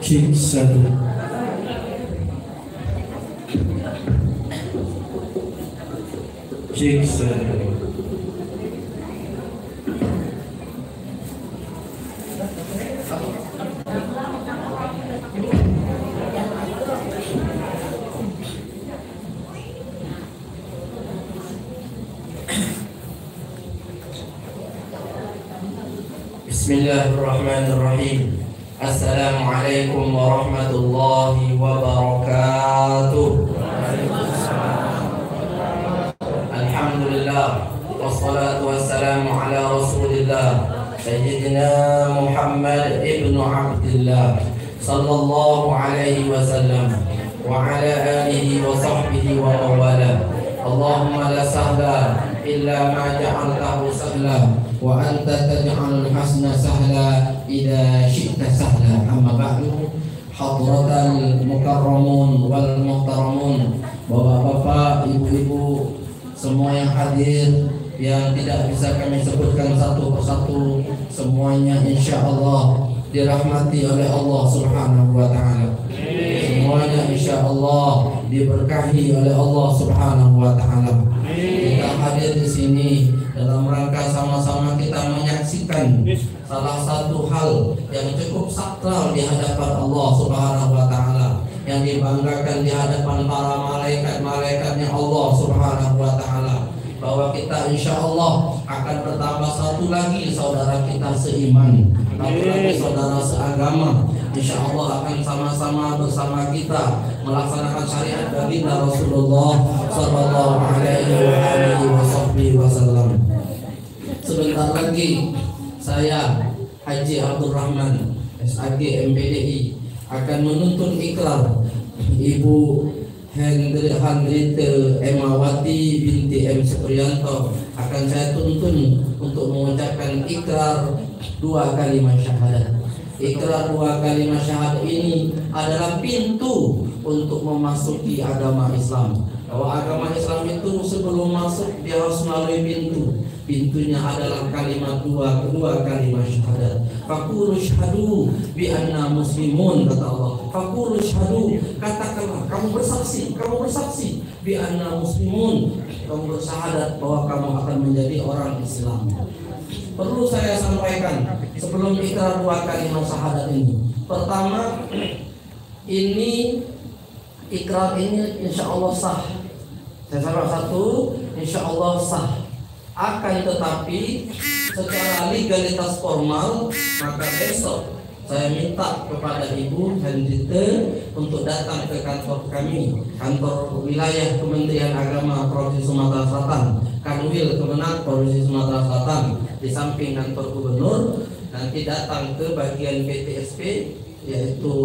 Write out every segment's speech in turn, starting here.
Cek satu. Cek satu. Bismillahirrahmanirrahim. Assalamualaikum warahmatullahi wabarakatuh. Alhamdulillah, wassalatu wassalamu ala rasulillah Sayyidina Muhammad ibn Abdullah sallallahu alaihi wasallam wa ala alihi wa sahbihi wa mawala. Allahumma la sahla illa ma ja'altahu sahla wa anta taj'alul hasna sahla idza syi'ta sahla. Amma ba'du, hadratal mukarramun wal muhtaramun, bapak-bapak, ibu-ibu, semua yang hadir, yang tidak bisa kami sebutkan satu persatu, semuanya insyaallah dirahmati oleh Allah Subhanahu wa taala. Semuanya insyaallah diberkahi oleh Allah Subhanahu wa taala. Kita hadir di sini dalam rangka sama-sama kita menyaksikan salah satu hal yang cukup sakral di hadapan Allah Subhanahu wa taala, yang dibanggakan di hadapan para malaikat-malaikatnya Allah Subhanahu wa taala, bahwa kita insyaallah akan bertambah satu lagi saudara kita seiman, satu lagi saudara seagama, insyaallah akan sama-sama bersama kita melaksanakan syariat baginda Rasulullah sallallahu alaihi wasallam. Sebentar lagi saya Haji Abdul Rahman SAG MPDI akan menuntun ikrar Ibu Hendrite Emawati binti M Supriyanto. Akan saya tuntun untuk mengucapkan ikrar 2 kalimat syahadat. Ikrar 2 kalimat syahadat ini adalah pintu untuk memasuki agama Islam. Bahwa agama Islam itu sebelum masuk dia harus melalui pintu. Pintunya adalah kalimat kedua kalimat syahadat. Faqulu syahadu bi anna muslimun, kata Allah. Faqulu syahadu, katakanlah, kamu bersaksi bi anna muslimun, kamu bersyahadat bahwa kamu akan menjadi orang Islam. Perlu saya sampaikan sebelum ikrar 2 kalimat syahadat ini. Pertama, ini ikrar ini insyaallah sah. Saya salah satu, insyaallah sah. Akan tetapi secara legalitas formal, maka besok saya minta kepada Ibu Hendrite untuk datang ke kantor kami, kantor wilayah Kementerian Agama Provinsi Sumatera Selatan, Kanwil Kemenang Provinsi Sumatera Selatan di samping kantor gubernur, nanti datang ke bagian PTSP, yaitu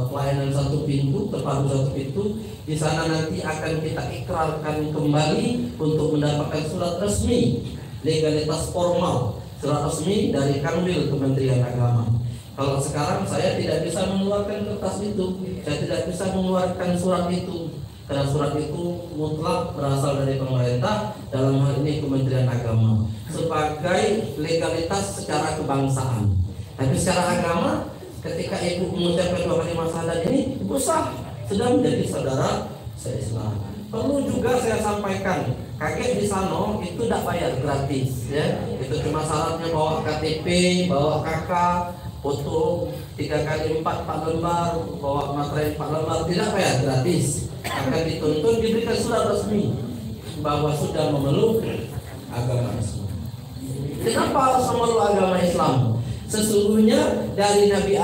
pelayanan satu pintu, terpadu satu pintu. Di sana nanti akan kita ikrarkan kembali untuk mendapatkan surat resmi, legalitas formal, surat resmi dari Kanwil Kementerian Agama. Kalau sekarang saya tidak bisa mengeluarkan kertas itu, saya tidak bisa mengeluarkan surat itu, karena surat itu mutlak berasal dari pemerintah, dalam hal ini Kementerian Agama, sebagai legalitas secara kebangsaan. Tapi secara agama, ketika ibu mengucapkan 2 kalimat syahadat ini, ibu sah, sudah menjadi saudara se-Islam. Perlu juga saya sampaikan, kakek di sana itu tidak bayar gratis, ya. Itu cuma syaratnya bawa KTP, bawa KK, foto 3x4 4 lembar, bawa materai 4 lembar, tidak bayar gratis. Akan dituntun diberikan surat resmi bahwa sudah memeluk agama Islam. Kenapa harus memeluk agama Islam? Sesungguhnya dari Nabi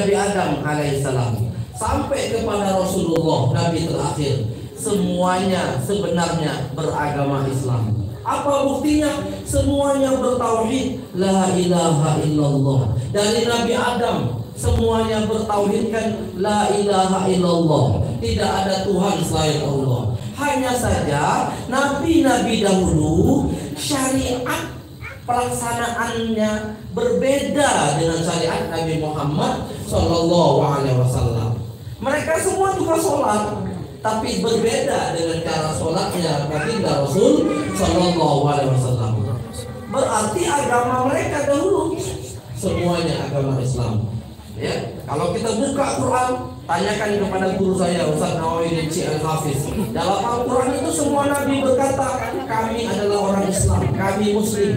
Adam alaihissalam sampai kepada Rasulullah Nabi terakhir, semuanya sebenarnya beragama Islam. Apa buktinya? Semuanya bertauhid la ilaha illallah. Dari Nabi Adam semuanya bertauhidkan la ilaha illallah. Tidak ada Tuhan selain Allah. Hanya saja nabi-nabi dahulu syariat pelaksanaannya berbeda dengan syariat Nabi Muhammad SAW. Mereka semua juga sholat, tapi berbeda dengan cara sholatnya baginda Rasul SAW. Berarti agama mereka dahulu semuanya agama Islam. Ya, kalau kita buka Quran, tanyakan kepada guru saya Ustaz Nawawi Al-Hafiz. Dalam Al-Quran itu semua nabi berkata, kami adalah orang Islam, kami Muslim.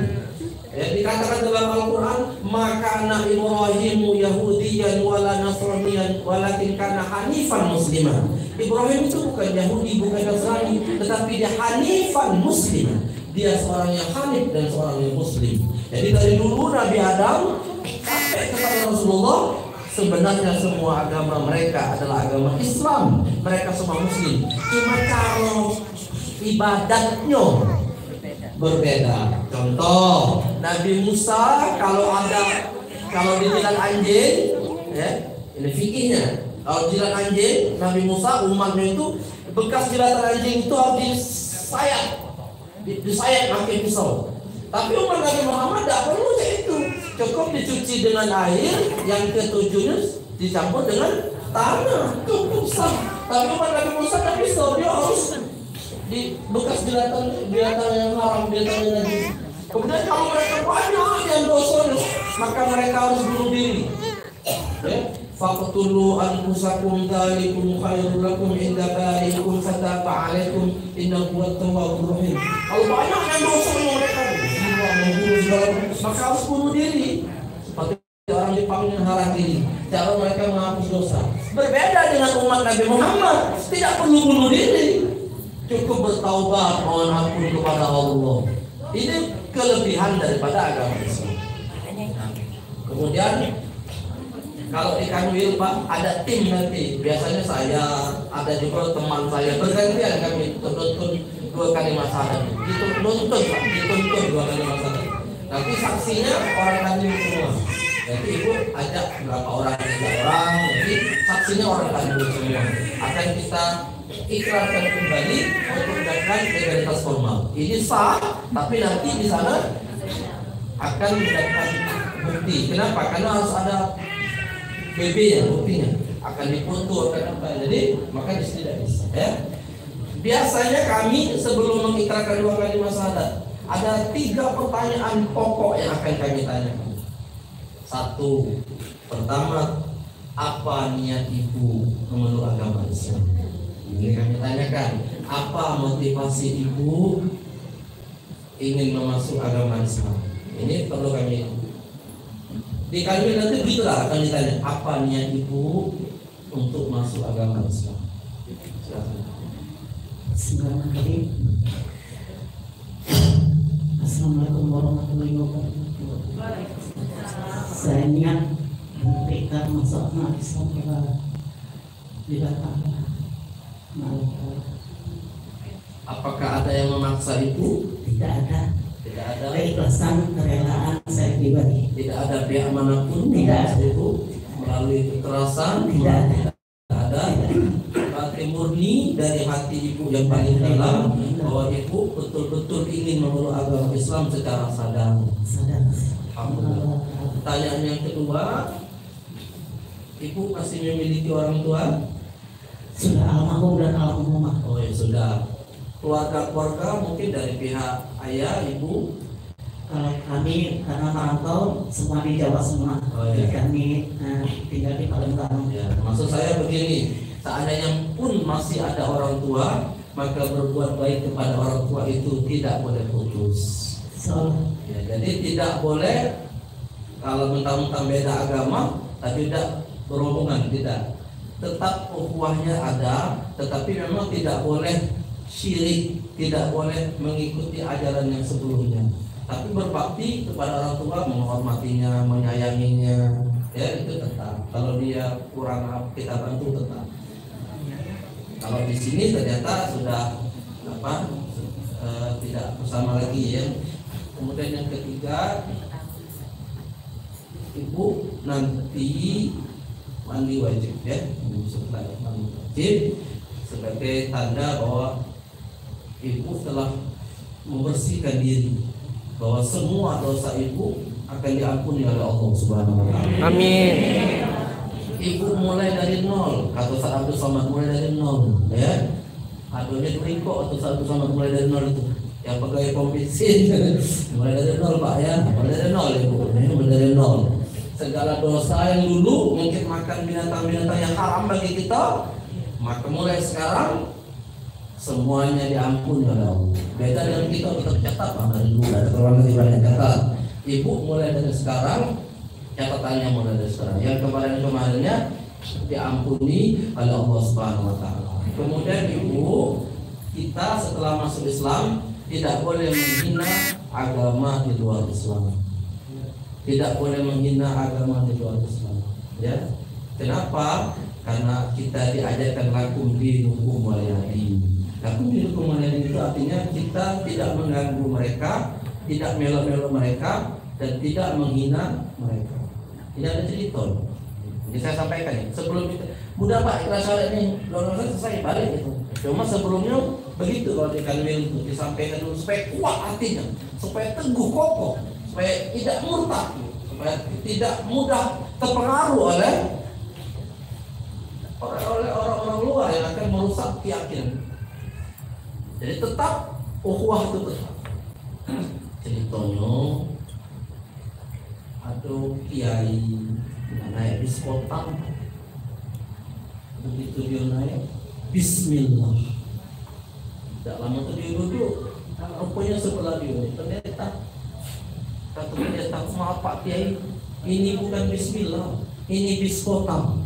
Ya, dikatakan dalam Al-Quran, maka anak Ibrahimu Yahudiyan wala Nasraniyan walakin kana hanifan musliman. Ibrahim itu bukan Yahudi, bukan Nasrani, tetapi dia hanifan muslim. Dia seorang yang hanif dan seorang yang muslim. Jadi dari dulu Nabi Adam sampai kepada Rasulullah, sebenarnya semua agama mereka adalah agama Islam. Mereka semua muslim. Cuma cara ibadatnya berbeda. Contoh, Nabi Musa kalau dijilat anjing, ya, ini fikihnya. Kalau jilat anjing, Nabi Musa umatnya itu bekas jilatan anjing itu harus disayat pakai pisau. Tapi umat Nabi Muhammad tidak perlu itu, cukup dicuci dengan air, yang ketujuhnya dicampur dengan tanah, cukup sah. Tapi umat Nabi Musa tak pisau, dia harus di bekas binatang yang haram, binatang yang najis. Kemudian kalau mereka banyak yang dosanya, maka mereka harus bunuh diri. Ya, faqtulu anfusakum dzalikum khairul lakum inda barikum fataba alaikum innahu huwat tawwabur rahim. Kalau banyak yang dosanya mereka membunuh segala, maka harus bunuh diri. Seperti orang Jepang yang harap diri, cara mereka menghapus dosa. Berbeda dengan umat Nabi Muhammad, tidak perlu bunuh diri. Cukup bertaubat, mohon ampun kepada Allah. Ini kelebihan daripada agama Islam. Kemudian kalau di Kanwil Pak ada tim nanti. Biasanya saya ada juga teman saya bergantian kami tuntun 2 kalimat syahadat. Dituntun 2 kalimat syahadat. Nanti saksinya orang Kanwil semua. Jadi ibu ajak berapa orang, 3 orang. Jadi saksinya orang Kanwil semua. Akan kita ikrarkan kembali untuk mendapatkan legalitas formal. Ini sah, tapi nanti di sana akan mendapatkan bukti. Kenapa? Karena harus ada BB ya, buktinya. Akan difoto, akan apa. Jadi maka di sini tidak bisa. Ya. Biasanya kami sebelum mengikrarkan 2 kalimat syahadat, ada 3 pertanyaan pokok yang akan kami tanyakan. 1. Pertama, apa niat ibu memeluk agama Islam? Ini kami tanyakan, apa motivasi ibu ingin memasuk agama Islam? Ini perlu kami. Di Kanwil nanti begitulah akan ditanya, apa niat ibu untuk masuk agama Islam? Bismillahirrahmanirrahim. Assalamualaikum warahmatullahi wabarakatuh. Saya niat memberikan masuk agama Islam kepada di Bapak. Apakah ada yang memaksa ibu, Tidak ada tidak ada, keikhlasan, kerelaan saya pribadi. tidak ada pihak manapun Tidak memaksa ada. ibu melalui kekerasan, Tidak ada. tidak ada. Berarti murni dari hati ibu yang paling dalam bahwa ibu betul-betul ingin memeluk agama Islam secara sadar. Sadar. Alhamdulillah. Pertanyaan yang kedua, ibu masih memiliki orang tua? Sudah almarhum dan almarhumah. Oh ya sudah. Keluarga-keluarga mungkin dari pihak ayah, ibu. Kalau kami karena merantau semua di Jawa semua. Oh, iya. Jadi kami tinggal di Palembang. Ya, maksud saya begini, seandainya pun masih ada orang tua, maka berbuat baik kepada orang tua itu tidak boleh putus. So, Ya, jadi tidak boleh kalau mentang-mentang beda agama, tapi tidak berhubungan, tidak. Tetap ukhuwahnya ada, tetapi memang tidak boleh syirik, tidak boleh mengikuti ajaran yang sebelumnya. Tapi berbakti kepada orang tua, menghormatinya, menyayanginya, ya itu tetap. Kalau dia kurang kita bantu tetap. Kalau di sini ternyata sudah tidak bersama lagi ya. Kemudian yang ketiga, ibu nanti mandi wajib ya, mandi wajib sebagai tanda bahwa ibu telah membersihkan diri, bahwa semua dosa ibu akan diampuni oleh Allah Subhanahu wa taala. Amin. Ibu mulai dari nol, kata Ustaz Abdul Somad mulai dari nol, ya. Aduhnya berikut atau Ustaz Abdul Somad mulai dari nol itu. Yang pegawai pom bensin mulai dari nol Pak ya, mulai dari nol ibu, mulai dari nol. Segala dosa yang dulu mungkin makan binatang-binatang yang haram bagi kita, maka mulai sekarang semuanya diampuni oleh Allah. Beda dengan kita tercatat dari dulu, dari keluar negeri banyak catat. Ibu mulai dari sekarang, catatannya mulai dari sekarang. Yang kemarin-kemarinnya diampuni oleh Allah Subhanahu wa taala. Kemudian ibu, kita setelah masuk Islam tidak boleh menghina agama di luar Islam. Tidak boleh menghina agama di luar Islam. Ya. Kenapa? Karena kita diajarkan lakum dinukum waliyadin. Lakum dinukum waliyadin itu artinya kita tidak mengganggu mereka, tidak melo-melo mereka, dan tidak menghina mereka. Ini ada cerita. Jadi saya sampaikan ya. Sebelum itu, mudah Pak, ikhlas syarat ini, lulusan selesai balik itu. Cuma sebelumnya begitu kalau di kanwil itu disampaikan dulu supaya kuat hatinya, supaya teguh kokoh, supaya tidak murtad, supaya tidak mudah terpengaruh oleh orang-orang luar yang akan merusak keyakinan. Jadi tetap ukhuwah itu tetap. Ceritanya ada kiai naik bis kota, begitu dia naik, Bismillah. Tidak lama itu dia duduk, rupanya sebelah dia ternyata kata pendeta, maaf Pak Kiai, ini bukan Bismillah, ini bis kota.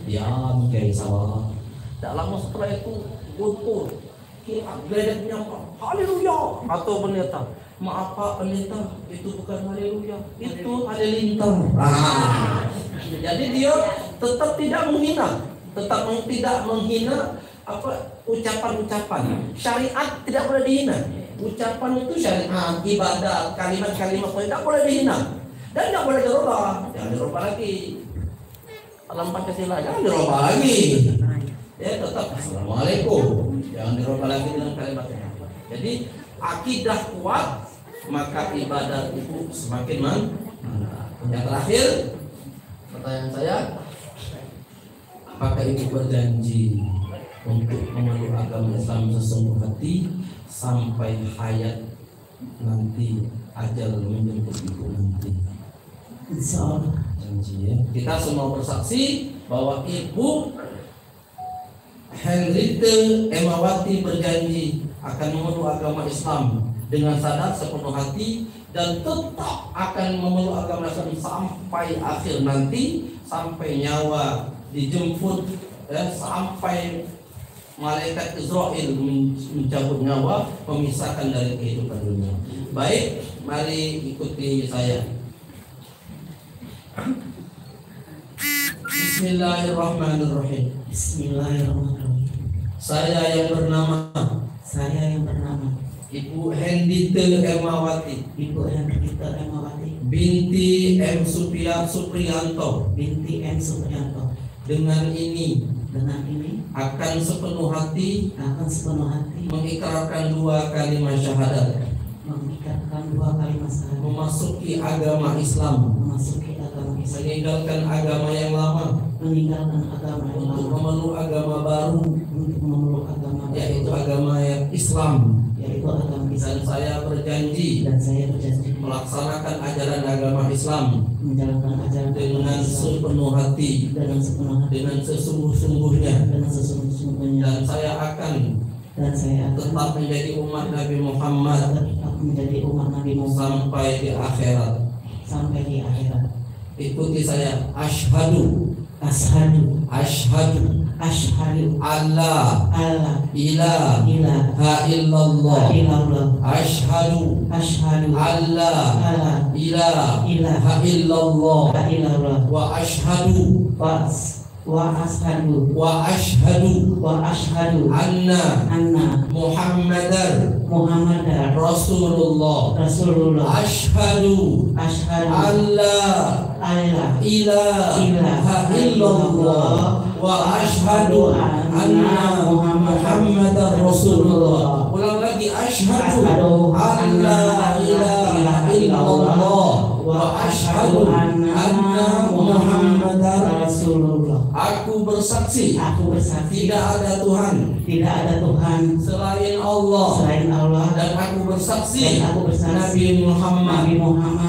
Ya, Kiai salah. Tak lama setelah itu gutur, geledeknya apa? Haleluya. Atau pendeta, maaf Pak pendeta, itu bukan haleluya, itu halilintar. Jadi dia tetap tidak menghina, tidak menghina ucapan-ucapan. Syariat tidak boleh dihina. Ucapan itu syariat, ibadat, kalimat-kalimat tidak boleh dihina dan tidak boleh dirubah. Jangan dirubah lagi. Dalam Pancasila jangan dirubah lagi. Ya tetap Assalamualaikum. Jangan dirubah lagi dengan kalimatnya. Jadi akidah kuat, maka ibadat itu semakin mantap. Yang terakhir, pertanyaan saya, apakah ibu berjanji untuk memeluk agama Islam sesungguh hati sampai hayat nanti, ajal menjemput ibu nanti? Insya Allah. Janji ya. Kita semua bersaksi bahwa ibu Henriette Emawati berjanji akan memeluk agama Islam dengan sadar sepenuh hati dan tetap akan memeluk agama Islam sampai akhir nanti, sampai nyawa dijemput, sampai malaikat Israel mencabut nyawa, memisahkan dari kehidupan dunia. Baik, mari ikuti saya. Bismillahirrahmanirrahim. Bismillahirrahmanirrahim. Saya yang bernama Saya yang bernama Ibu Hendite Emawati Ibu Hendrita Emawati binti M. Supriyanto binti M. Supriyanto. dengan ini Dengan ini akan sepenuh hati akan sepenuh hati mengikrarkan 2 kalimat syahadat, mengikrarkan 2 kalimat syahadat, memasuki agama Islam, memasuki agama Islam, meninggalkan agama yang lama meninggalkan agama yang untuk lama, memeluk agama baru, untuk memeluk agama yaitu baru, agama yang Islam. yaitu agama Dan Islam. saya berjanji Dan saya berjanji melaksanakan ajaran agama Islam menjalankan ajaran dengan Islam sepenuh hati, dengan sepenuh hati, dengan sesungguh-sungguhnya, dengan sesungguh-sungguhnya, dan saya akan tetap menjadi umat Nabi Muhammad tetap menjadi umat Nabi Muhammad sampai di akhirat. sampai di akhirat. Ikuti saya. Asyhadu Asyhadu asyhadu alla alla ilaha ilaha illallah illallah asyhadu alla alla ilaha ilaha illallah illallah wa asyhadu wa ashhadu anna Muhammadar Muhammadar Rasulullah asyhadu alla ilaha illallah wa asyhadu anna Muhammadar Rasulullah. Ulang lagi. Asyhadu alla ilaha illallah wa asyhadu anna Muhammadar Rasulullah. Aku bersaksi tidak ada Tuhan selain Allah, dan aku bersaksi Nabi Muhammad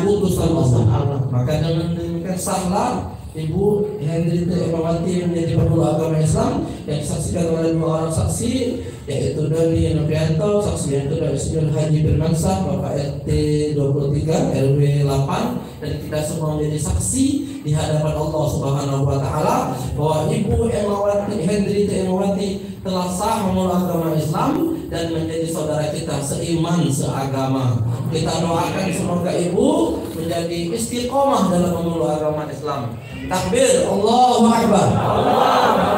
utusan Allah. Maka dengan demikian sahlah Ibu Hendrita Emawati menjadi pemeluk agama Islam yang disaksikan oleh 2 orang saksi, yaitu Doni Novianto, saksi yang kedua Insinyur Haji Firmansyah, Bapak RT 23 RW 8, dan kita semua menjadi saksi di hadapan Allah Subhanahu wa taala bahwa Ibu Emawati Hendrita Emawati telah sah memeluk agama Islam dan menjadi saudara kita seiman seagama. Kita doakan semoga Ibu menjadi istiqomah dalam memeluk agama Islam. Takbir, Allahu Akbar.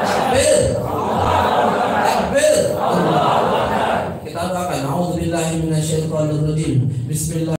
Takbir, takbir. Kita doakan. A'udzubillahi minasyaitonir rajim. Bismillah.